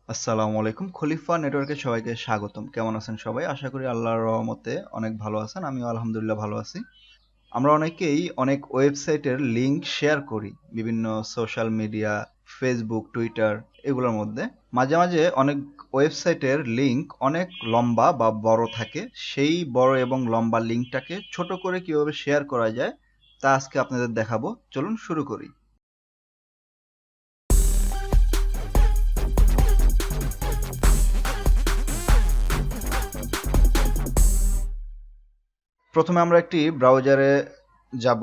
আসসালামু আলাইকুম। খলিফা নেটওয়ার্কে সবাইকে স্বাগতম। কেমন আছেন সবাই? আশা করি আল্লাহর রহমতে অনেক ভালো আছেন। আমিও আলহামদুলিল্লাহ ভালো আছি। আমরা অনেকেই অনেক ওয়েবসাইটের লিংক শেয়ার করি বিভিন্ন সোশ্যাল মিডিয়া, ফেসবুক, টুইটার এগুলোর মধ্যে। মাঝে মাঝে অনেক ওয়েবসাইটের লিংক অনেক লম্বা বা বড় থাকে। সেই বড় এবং লম্বা লিংকটাকে ছোট করে কিভাবে শেয়ার করা যায় তা আজকে আপনাদের দেখাবো। চলুন শুরু করি। প্রথমে আমরা একটি ব্রাউজারে যাব।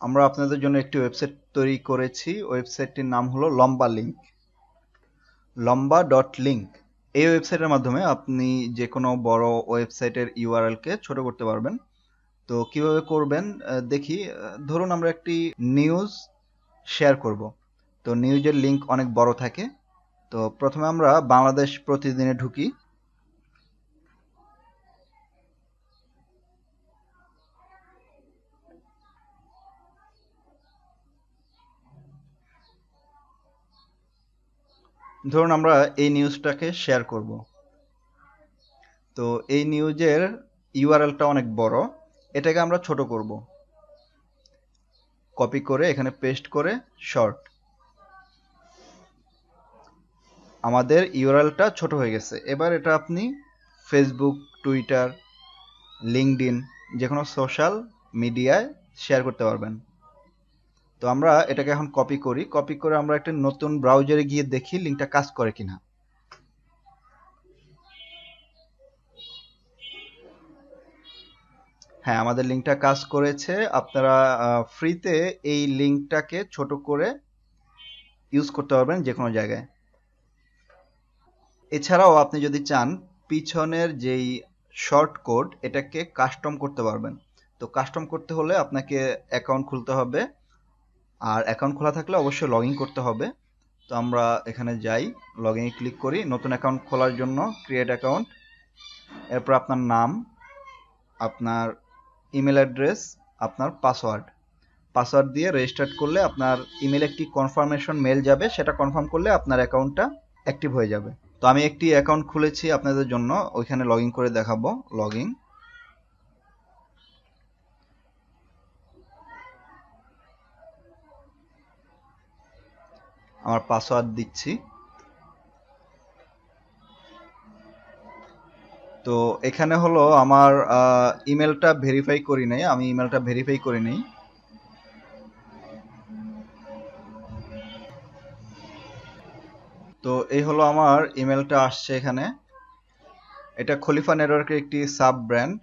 আমরা আপনাদের জন্য একটি ওয়েবসাইট তৈরি করেছি। ওয়েবসাইটটির নাম হলো লম্বা লিঙ্ক, লম্বা ডট লিঙ্ক। এই ওয়েবসাইটের মাধ্যমে আপনি যে কোনো বড় ওয়েবসাইটের ইউআরএলকে ছোট করতে পারবেন। তো কিভাবে করবেন দেখি। ধরুন আমরা একটি নিউজ শেয়ার করব। তো নিউজের লিঙ্ক অনেক বড় থাকে। তো প্রথমে আমরা বাংলাদেশ প্রতিদিনে ঢুকি। ধরুন আমরা এই নিউজটাকে শেয়ার করব। তো এই নিউজের ইউআরএলটা অনেক বড়, এটাকে আমরা ছোট করব। কপি করে এখানে পেস্ট করে শর্ট, আমাদের ইউআরএলটা ছোট হয়ে গেছে। এবার এটা আপনি ফেসবুক, টুইটার, লিঙ্কডইন যে কোনো সোশ্যাল মিডিয়ায় শেয়ার করতে পারবেন। তো আমরা এটাকে এখন কপি করি। কপি করে আমরা একটা নতুন ব্রাউজারে গিয়ে দেখি লিঙ্কটা কাজ করে কিনা। হ্যাঁ, আমাদের লিঙ্কটা কাজ করেছে। আপনারা ফ্রিতে এই লিঙ্কটাকে ছোট করে ইউজ করতে পারবেন যে কোনো জায়গায়। এছাড়াও আপনি যদি চান পিছনের যেই শর্ট কোড এটাকে কাস্টম করতে পারবেন। তো কাস্টম করতে হলে আপনাকে অ্যাকাউন্ট খুলতে হবে, আর অ্যাকাউন্ট খোলা থাকলে অবশ্যই লগ ইন করতে হবে। তো আমরা এখানে যাই, লগ ইন ক্লিক করি। নতুন অ্যাকাউন্ট খোলার জন্য ক্রিয়েট অ্যাকাউন্ট, এরপর আপনার নাম, আপনার ইমেল অ্যাড্রেস, আপনার পাসওয়ার্ড পাসওয়ার্ড দিয়ে রেজিস্টার্ড করলে আপনার ইমেলে একটি কনফার্মেশন মেল যাবে। সেটা কনফার্ম করলে আপনার অ্যাকাউন্টটা অ্যাক্টিভ হয়ে যাবে। তো আমি একটি অ্যাকাউন্ট খুলেছি আপনাদের জন্য, ওইখানে লগ ইন করে দেখাবো। লগ ইন, আমার পাসওয়ার্ড দিচ্ছি। তো এখানে হলো আমার ইমেলটা ভেরিফাই করি নাই, আমি ইমেলটা ভেরিফাই করে নেই। তো এই হলো আমার ইমেলটা আসছে এখানে। এটা খলিফা নেটওয়ার্কের একটি সাব ব্র্যান্ড,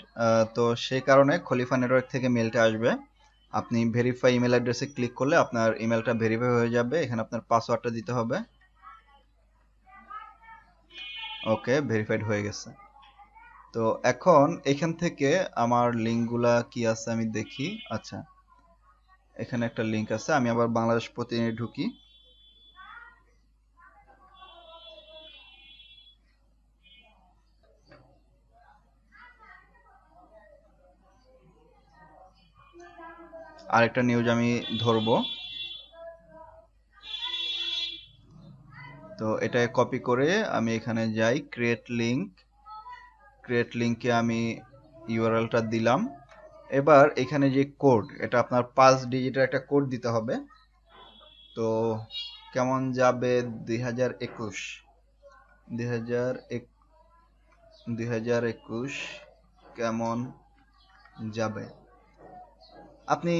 তো সেই কারণে খলিফা নেটওয়ার্ক থেকে মেলটা আসবে। আপনি ভেরিফাই ইমেল অ্যাড্রেসে ক্লিক করলে আপনার ইমেলটা ভেরিফাই হয়ে যাবে। এখানে আপনার পাসওয়ার্ডটা দিতে হবে। ওকে, ভেরিফাইড হয়ে গেছে। তো এখন এখান থেকে আমার লিঙ্কগুলা কি আছে আমি দেখি। আচ্ছা, এখানে একটা লিঙ্ক আছে। আমি আবার বাংলাদেশ প্রতিদিনে ঢুকি। আরেকটা নিউজ আমি ধরবো। তো এটা কপি করে আমি এখানে যাই, ক্রিয়েট লিঙ্ক। ক্রিয়েট লিঙ্কে আমি ইউআরএলটা দিলাম। এবার এখানে যে কোড, এটা আপনার 5 ডিজিটের একটা কোড দিতে হবে। তো কেমন যাবে 2021, 2021 কেমন যাবে, আপনি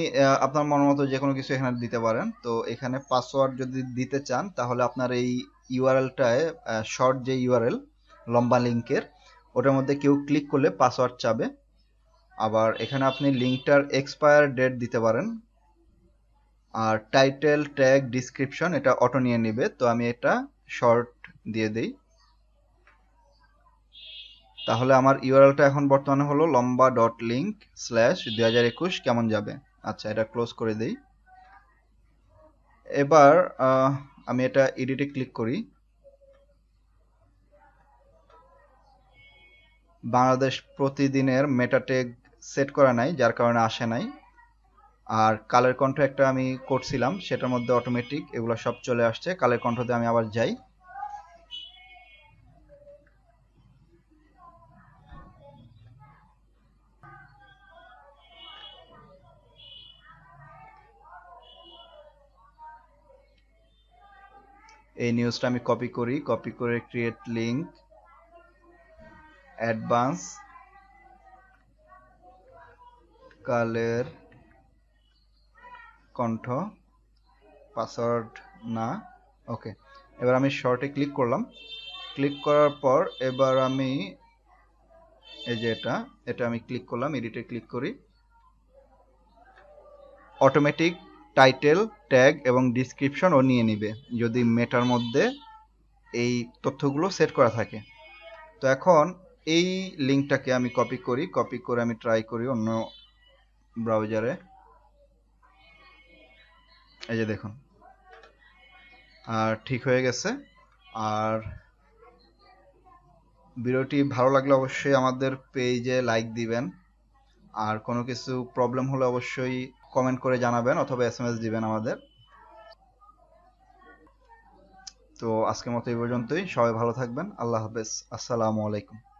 আপনার মন মতো যে কোনো কিছু এখানে দিতে পারেন। তো এখানে পাসওয়ার্ড যদি দিতে চান তাহলে আপনার এই ইউআরএলটায় শর্ট যে ইউআরএল লম্বা লিঙ্কের, ওটার মধ্যে কেউ ক্লিক করলে পাসওয়ার্ড চাবে। আবার এখানে আপনি লিঙ্কটার এক্সপায়ার ডেট দিতে পারেন। আর টাইটেল, ট্যাগ, ডিসক্রিপশন এটা অটো নিয়ে নেবে। তো আমি এটা শর্ট দিয়ে দেই। তাহলে আমার ইউআরএলটা এখন বর্তমানে হলো লম্বা ডট লিঙ্ক স্ল্যাশ 2021 কেমন যাবে। আচ্ছা, এটা ক্লোজ করে দেই। এবার আমি এটা এডিটে ক্লিক করি। বাংলাদেশ প্রতিদিনের মেটা ট্যাগ সেট করা নাই, যার কারণে আসে নাই। আর কালের কণ্ঠ একটা আমি করছিলাম, সেটার মধ্যে অটোমেটিক এগুলো সব চলে আসছে। কালের কণ্ঠতে আমি আবার যাই। এই নিউজটা আমি কপি করি, কপি করে create link, advance Kaler Kantho, password না, ওকে। এবার আমি শর্টে ক্লিক করলাম। ক্লিক করার পর এবার আমি এই যে এটা আমি ক্লিক করলাম, এডিটে ক্লিক করি। অটোমেটিক টাইটেল, ট্যাগ এবং ডিসক্রিপশন ও নিয়ে নিবে যদি মেটার মধ্যে এই তথ্যগুলো সেট করা থাকে। তো এখন এই লিঙ্কটাকে আমি কপি করি, কপি করে আমি ট্রাই করি অন্য ব্রাউজারে। এই যে দেখুন, আর ঠিক হয়ে গেছে। আর ভিডিওটি ভালো লাগলে অবশ্যই আমাদের পেজে লাইক দিবেন। আর কোনো কিছু প্রবলেম হলে অবশ্যই কমেন্ট করে জানাবেন অথবা এসএমএস দিবেন আমাদের। তো আজকের মতো এই পর্যন্তই। সবাই ভালো থাকবেন। আল্লাহ হাফেজ। আসসালামু আলাইকুম।